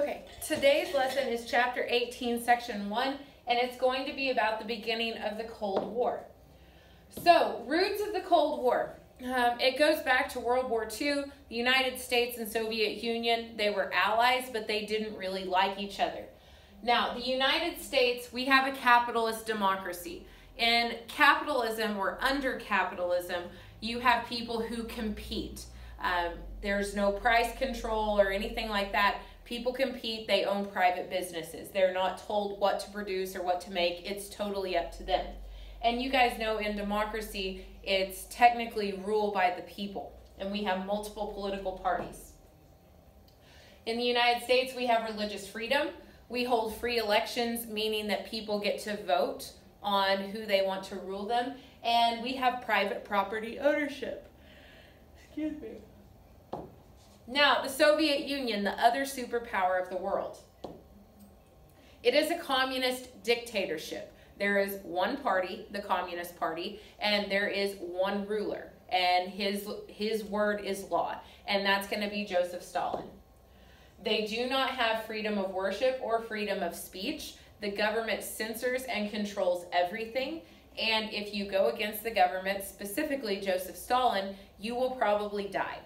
Okay, today's lesson is chapter 18, section 1, and it's going to be about the beginning of the Cold War. So, roots of the Cold War. It goes back to World War II. The United States and Soviet Union, they were allies, but they didn't really like each other. Now, the United States, we have a capitalist democracy. In capitalism or under capitalism, you have people who compete. There's no price control or anything like that. People compete, they own private businesses. They're not told what to produce or what to make. It's totally up to them. And you guys know in democracy, it's technically ruled by the people. And we have multiple political parties. In the United States, we have religious freedom. We hold free elections, meaning that people get to vote on who they want to rule them. And we have private property ownership. Excuse me. Now, the Soviet Union, the other superpower of the world. It is a communist dictatorship. There is one party, the Communist Party, and there is one ruler, and his word is law, and that's going to be Joseph Stalin. They do not have freedom of worship or freedom of speech. The government censors and controls everything, and if you go against the government, specifically Joseph Stalin, you will probably die.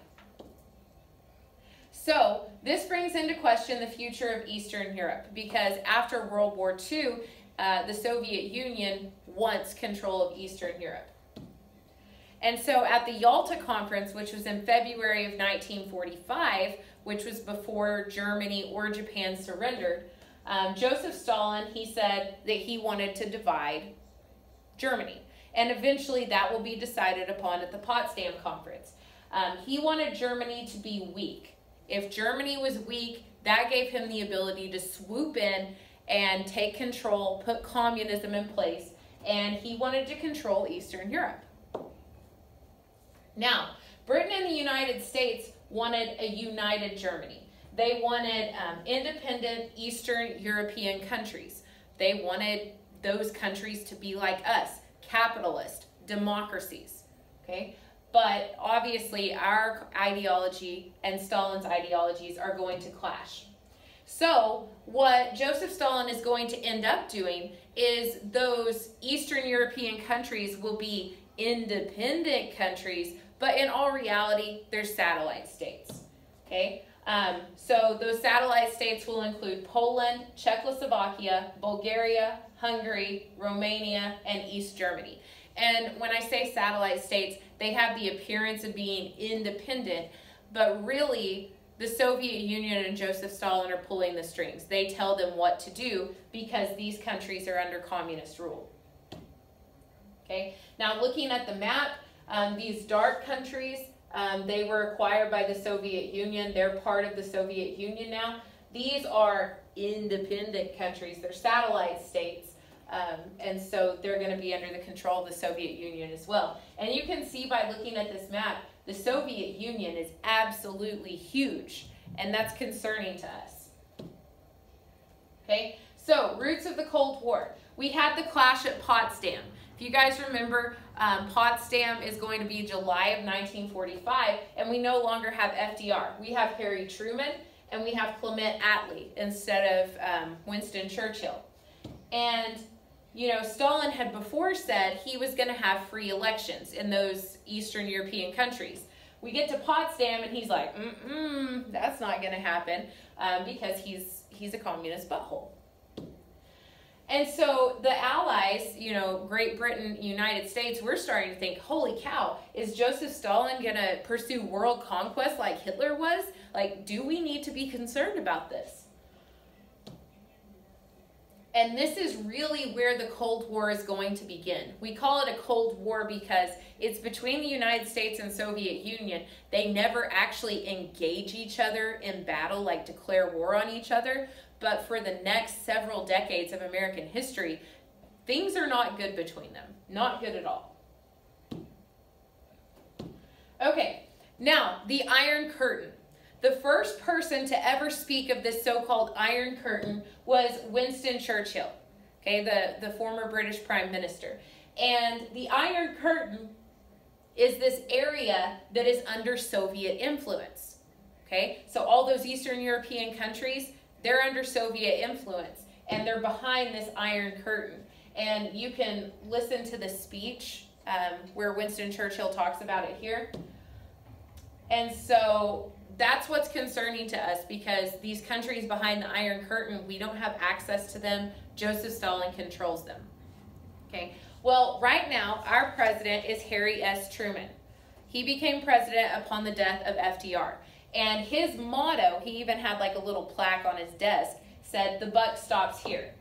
So this brings into question the future of Eastern Europe, because after World War II, the Soviet Union wants control of Eastern Europe. And so at the Yalta Conference, which was in February of 1945, which was before Germany or Japan surrendered, Joseph Stalin, he said that he wanted to divide Germany. And eventually that will be decided upon at the Potsdam Conference. He wanted Germany to be weak. If Germany was weak, that gave him the ability to swoop in and take control, put communism in place, and he wanted to control Eastern Europe. Now, Britain and the United States wanted a united Germany. They wanted independent Eastern European countries. They wanted those countries to be like us, capitalist democracies, okay? But obviously our ideology and Stalin's ideologies are going to clash. So what Joseph Stalin is going to end up doing is those Eastern European countries will be independent countries, but in all reality, they're satellite states. Okay? So those satellite states will include Poland, Czechoslovakia, Bulgaria, Hungary, Romania, and East Germany. And when I say satellite states, they have the appearance of being independent, but really the Soviet Union and Joseph Stalin are pulling the strings. They tell them what to do because these countries are under communist rule. Okay, now looking at the map, these dark countries, they were acquired by the Soviet Union. They're part of the Soviet Union now. These are independent countries. They're satellite states. And so they're going to be under the control of the Soviet Union as well. And you can see by looking at this map, the Soviet Union is absolutely huge, and that's concerning to us. Okay, so roots of the Cold War. We had the clash at Potsdam. If you guys remember, Potsdam is going to be July of 1945, and we no longer have FDR. We have Harry Truman, and we have Clement Attlee instead of Winston Churchill. And you know, Stalin had before said he was going to have free elections in those Eastern European countries. We get to Potsdam and he's like, that's not going to happen because he's a communist butthole. And so the allies, you know, Great Britain, United States, we're starting to think, holy cow, is Joseph Stalin going to pursue world conquest like Hitler was? Like, do we need to be concerned about this? And this is really where the Cold War is going to begin. We call it a Cold War because it's between the United States and Soviet Union. They never actually engage each other in battle, like declare war on each other. But for the next several decades of American history, things are not good between them. Not good at all. Okay, now the Iron Curtain. The first person to ever speak of this so-called Iron Curtain was Winston Churchill, okay, the former British Prime Minister. And the Iron Curtain is this area that is under Soviet influence, okay? So all those Eastern European countries, They're under Soviet influence, and they're behind this Iron Curtain. And you can listen to the speech where Winston Churchill talks about it here. And so that's what's concerning to us, because these countries behind the Iron Curtain, we don't have access to them. Joseph Stalin controls them. Okay. Well, right now, our president is Harry S. Truman. He became president upon the death of FDR. And his motto, he even had like a little plaque on his desk, said, "The buck stops here."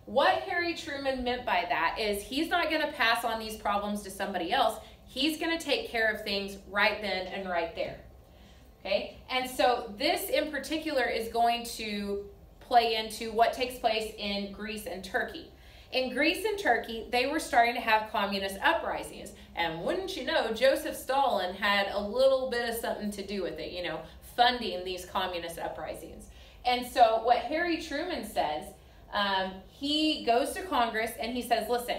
What Harry Truman meant by that is he's not going to pass on these problems to somebody else. He's going to take care of things right then and right there. Okay? And so this in particular is going to play into what takes place in Greece and Turkey. In Greece and Turkey, they were starting to have communist uprisings. And wouldn't you know, Joseph Stalin had a little bit of something to do with it, you know, funding these communist uprisings. And so what Harry Truman says, he goes to Congress and he says, listen,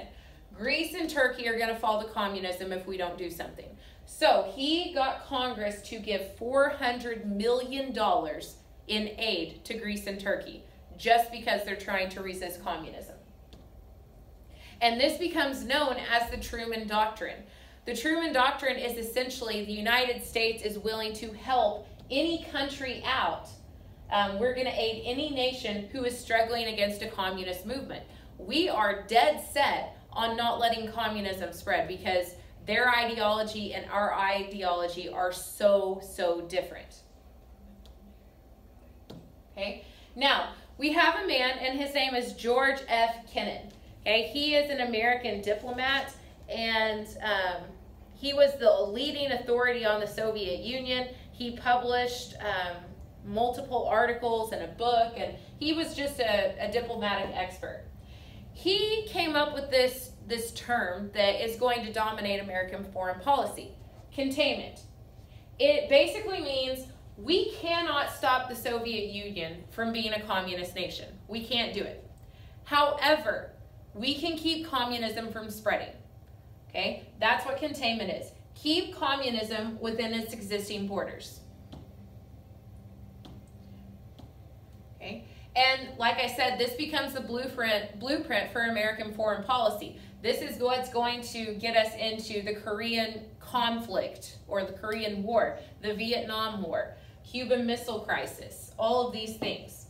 Greece and Turkey are going to fall to communism if we don't do something. So he got Congress to give $400 million in aid to Greece and Turkey just because they're trying to resist communism. And this becomes known as the Truman Doctrine. The Truman Doctrine is essentially the United States is willing to help any country out. We're going to aid any nation who is struggling against a communist movement. We are dead set on not letting communism spread because their ideology and our ideology are so different. Okay? Now, we have a man, and his name is George F. Kennan. Okay? He is an American diplomat, and he was the leading authority on the Soviet Union. He published multiple articles and a book, and he was just a diplomatic expert. He came up with this term that is going to dominate American foreign policy: containment. It basically means we cannot stop the Soviet Union from being a communist nation. We can't do it. However, we can keep communism from spreading. Okay? That's what containment is. Keep communism within its existing borders. Okay? And like I said, this becomes the blueprint for American foreign policy. This is what's going to get us into the Korean conflict or the Korean War, the Vietnam War, Cuban Missile Crisis, all of these things.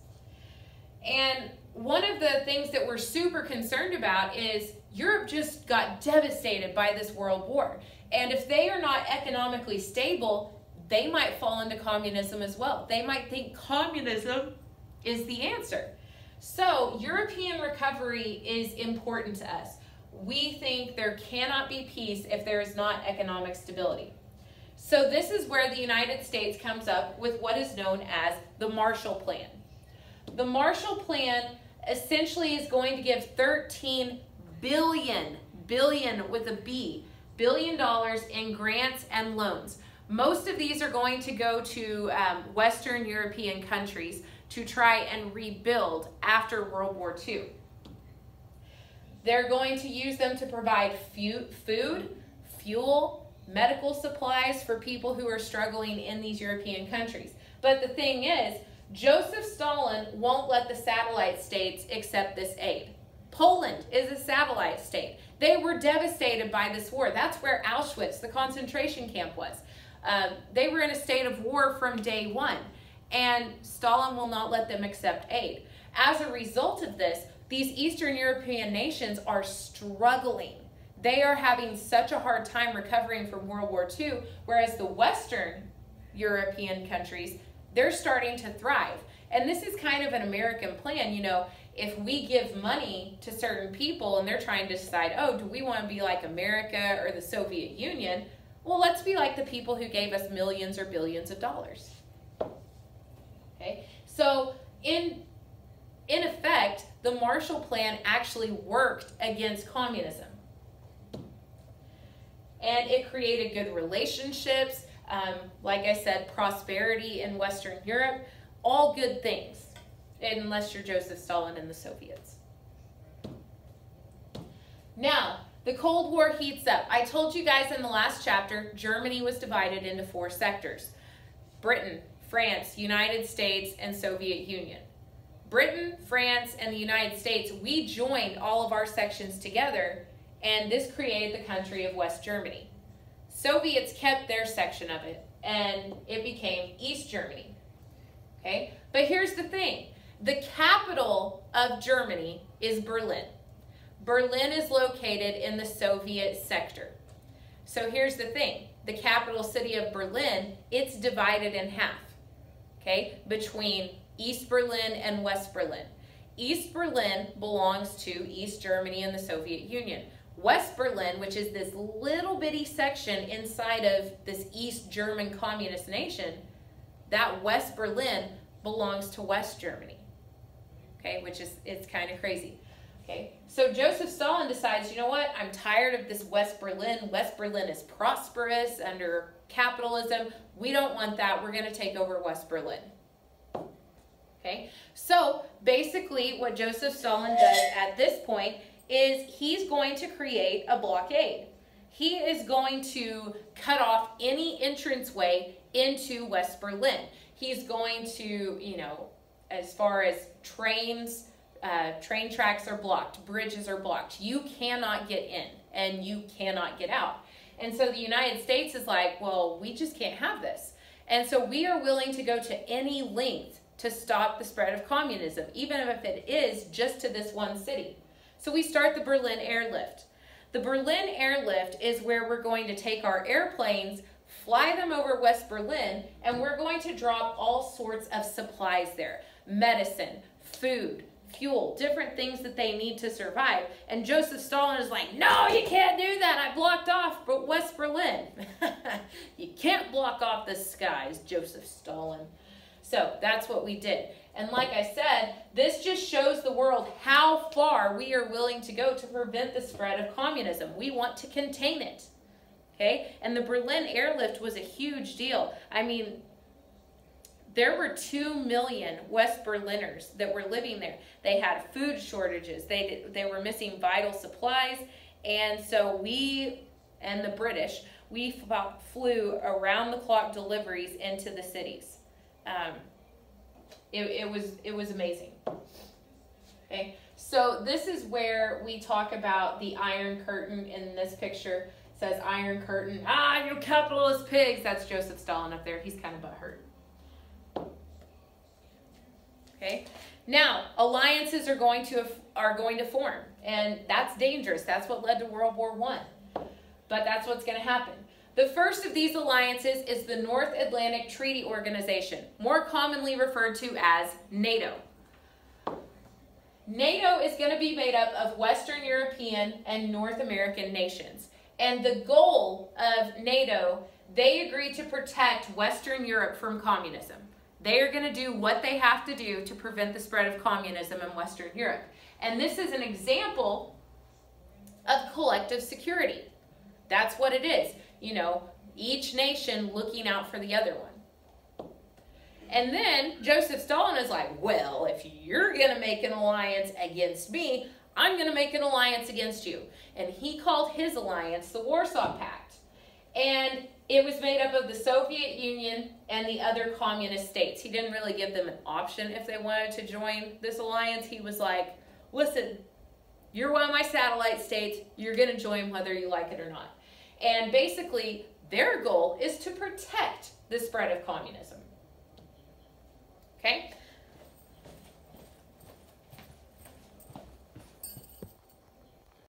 And one of the things that we're super concerned about is Europe just got devastated by this world war. And if they are not economically stable, they might fall into communism as well. They might think communism is the answer. So European recovery is important to us. We think there cannot be peace if there is not economic stability. So this is where the United States comes up with what is known as the Marshall Plan. The Marshall Plan essentially is going to give $13 billion with a B, $billion in grants and loans. Most of these are going to go to Western European countries to try and rebuild after World War II. They're going to use them to provide food, fuel, medical supplies for people who are struggling in these European countries. But the thing is, Joseph Stalin won't let the satellite states accept this aid. Poland is a satellite state. They were devastated by this war. That's where Auschwitz, the concentration camp, was. They were in a state of war from day one, and Stalin will not let them accept aid. As a result of this, these Eastern European nations are struggling. They are having such a hard time recovering from World War II, whereas the Western European countries, they're starting to thrive. And this is kind of an American plan. You know, if we give money to certain people and they're trying to decide, oh, do we want to be like America or the Soviet Union? Well, let's be like the people who gave us millions or billions of dollars. Okay, so in effect, the Marshall Plan actually worked against communism. And it created good relationships, like I said, prosperity in Western Europe, all good things, unless you're Joseph Stalin and the Soviets. Now, the Cold War heats up. I told you guys in the last chapter, Germany was divided into 4 sectors: Britain, France, United States, and Soviet Union. Britain, France, and the United States, we joined all of our sections together, and this created the country of West Germany. Soviets kept their section of it, and it became East Germany. Okay, but here's the thing. The capital of Germany is Berlin. Berlin is located in the Soviet sector. So here's the thing. The capital city of Berlin, it's divided in half, okay, between East Berlin and West Berlin. East Berlin belongs to East Germany and the Soviet Union. West Berlin, which is this little bitty section inside of this East German communist nation, that West Berlin belongs to West Germany, okay, which is, it's kind of crazy. Okay, so Joseph Stalin decides, you know what, I'm tired of this West Berlin. West Berlin is prosperous under capitalism. We don't want that. We're going to take over West Berlin. Okay, so basically what Joseph Stalin does at this point is he's going to create a blockade. He is going to cut off any entranceway into West Berlin. He's going to, you know, as far as trains, train tracks are blocked, bridges are blocked. You cannot get in and you cannot get out. And so the United States is like, well, we just can't have this. And so we are willing to go to any length to stop the spread of communism, even if it is just to this one city. So we start the Berlin Airlift. The Berlin Airlift is where we're going to take our airplanes, fly them over West Berlin, and we're going to drop all sorts of supplies there. Medicine, food, fuel, different things that they need to survive. And Joseph Stalin is like, no, you can't do that. I blocked off West Berlin. You can't block off the skies, Joseph Stalin. So that's what we did. And like I said, this just shows the world how far we are willing to go to prevent the spread of communism. We want to contain it. Okay? And the Berlin Airlift was a huge deal. I mean, there were 2 million West Berliners that were living there. They had food shortages. They were missing vital supplies. And so we and the British, we flew around-the-clock deliveries into the cities. It was amazing. Okay, so this is where we talk about the Iron Curtain. In this picture, it says Iron Curtain. Ah, you capitalist pigs. That's Joseph Stalin up there. He's kind of butthurt. Okay, now alliances are going to form, and that's dangerous. That's what led to World War I. But that's what's going to happen. The first of these alliances is the North Atlantic Treaty Organization, more commonly referred to as NATO. NATO is going to be made up of Western European and North American nations. And the goal of NATO, they agreed to protect Western Europe from communism. They are going to do what they have to do to prevent the spread of communism in Western Europe. And this is an example of collective security. That's what it is. You know, each nation looking out for the other one. And then Joseph Stalin is like, well, if you're going to make an alliance against me, I'm going to make an alliance against you. And he called his alliance the Warsaw Pact. And it was made up of the Soviet Union and the other communist states. He didn't really give them an option if they wanted to join this alliance. He was like, listen, you're one of my satellite states. You're going to join whether you like it or not. And basically, their goal is to protect the spread of communism. Okay?